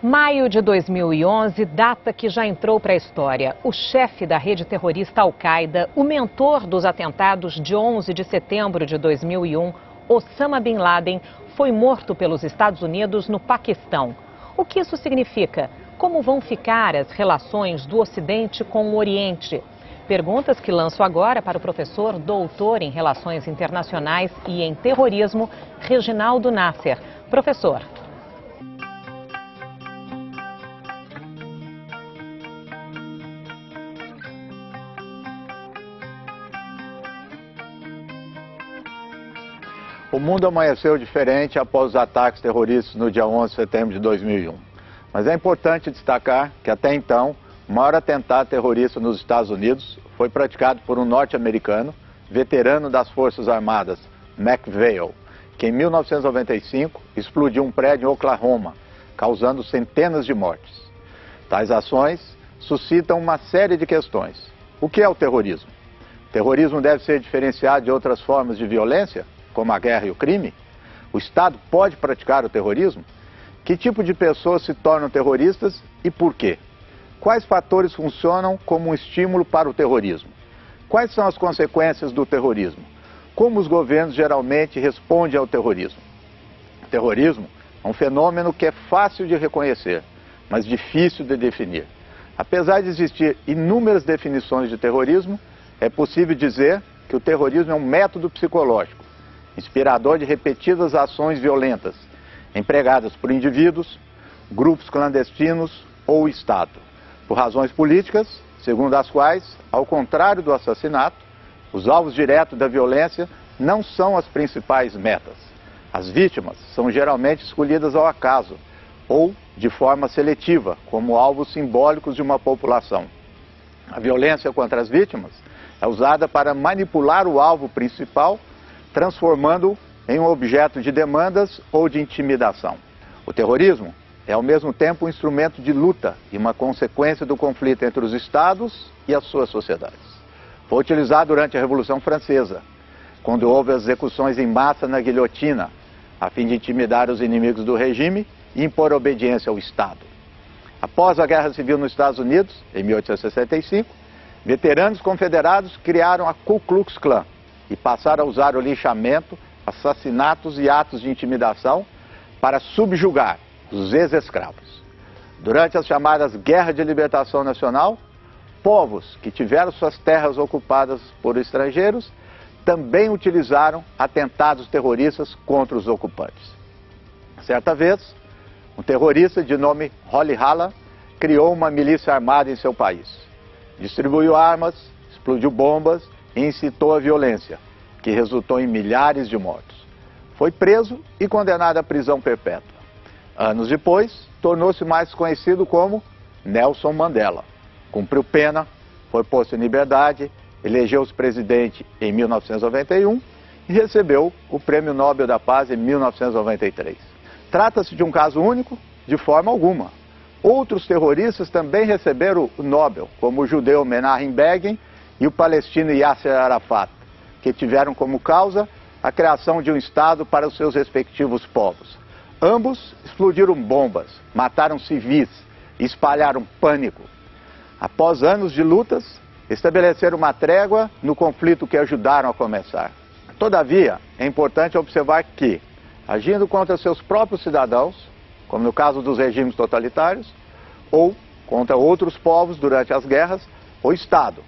Maio de 2011, data que já entrou para a história. O chefe da rede terrorista Al-Qaeda, o mentor dos atentados de 11 de setembro de 2001, Osama Bin Laden, foi morto pelos Estados Unidos no Paquistão. O que isso significa? Como vão ficar as relações do Ocidente com o Oriente? Perguntas que lanço agora para o professor doutor em Relações Internacionais e em Terrorismo, Reginaldo Nasser. Professor. O mundo amanheceu diferente após os ataques terroristas no dia 11 de setembro de 2001. Mas é importante destacar que até então, o maior atentado terrorista nos Estados Unidos foi praticado por um norte-americano, veterano das Forças Armadas, McVeigh, que em 1995 explodiu um prédio em Oklahoma, causando centenas de mortes. Tais ações suscitam uma série de questões. O que é o terrorismo? O terrorismo deve ser diferenciado de outras formas de violência, como a guerra e o crime? O Estado pode praticar o terrorismo? Que tipo de pessoas se tornam terroristas e por quê? Quais fatores funcionam como um estímulo para o terrorismo? Quais são as consequências do terrorismo? Como os governos geralmente respondem ao terrorismo? O terrorismo é um fenômeno que é fácil de reconhecer, mas difícil de definir. Apesar de existir inúmeras definições de terrorismo, é possível dizer que o terrorismo é um método psicológico, inspirador de repetidas ações violentas, empregadas por indivíduos, grupos clandestinos ou Estado, por razões políticas, segundo as quais, ao contrário do assassinato, os alvos diretos da violência não são as principais metas. As vítimas são geralmente escolhidas ao acaso ou de forma seletiva, como alvos simbólicos de uma população. A violência contra as vítimas é usada para manipular o alvo principal, transformando-o em um objeto de demandas ou de intimidação. O terrorismo é ao mesmo tempo um instrumento de luta e uma consequência do conflito entre os Estados e as suas sociedades. Foi utilizado durante a Revolução Francesa, quando houve as execuções em massa na guilhotina, a fim de intimidar os inimigos do regime e impor obediência ao Estado. Após a Guerra Civil nos Estados Unidos, em 1865, veteranos confederados criaram a Ku Klux Klan e passaram a usar o linchamento, assassinatos e atos de intimidação para subjugar os ex-escravos. Durante as chamadas Guerras de Libertação Nacional, povos que tiveram suas terras ocupadas por estrangeiros também utilizaram atentados terroristas contra os ocupantes. Certa vez, um terrorista de nome Holly Halla criou uma milícia armada em seu país. Distribuiu armas, explodiu bombas e incitou a violência, que resultou em milhares de mortos. Foi preso e condenado à prisão perpétua. Anos depois, tornou-se mais conhecido como Nelson Mandela. Cumpriu pena, foi posto em liberdade, elegeu-se presidente em 1991 e recebeu o Prêmio Nobel da Paz em 1993. Trata-se de um caso único? De forma alguma. Outros terroristas também receberam o Nobel, como o judeu Menachem Begin e o palestino Yasser Arafat, que tiveram como causa a criação de um Estado para os seus respectivos povos. Ambos explodiram bombas, mataram civis e espalharam pânico. Após anos de lutas, estabeleceram uma trégua no conflito que ajudaram a começar. Todavia, é importante observar que, agindo contra seus próprios cidadãos, como no caso dos regimes totalitários, ou contra outros povos durante as guerras, o Estado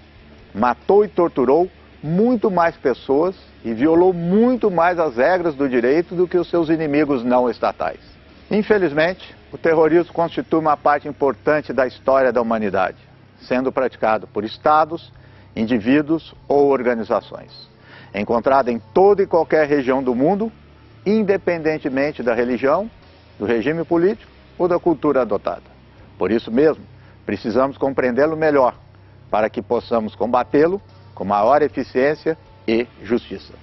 matou e torturou muito mais pessoas e violou muito mais as regras do direito do que os seus inimigos não estatais. Infelizmente, o terrorismo constitui uma parte importante da história da humanidade, sendo praticado por estados, indivíduos ou organizações. É encontrado em toda e qualquer região do mundo, independentemente da religião, do regime político ou da cultura adotada. Por isso mesmo, precisamos compreendê-lo melhor, para que possamos combatê-lo com maior eficiência e justiça.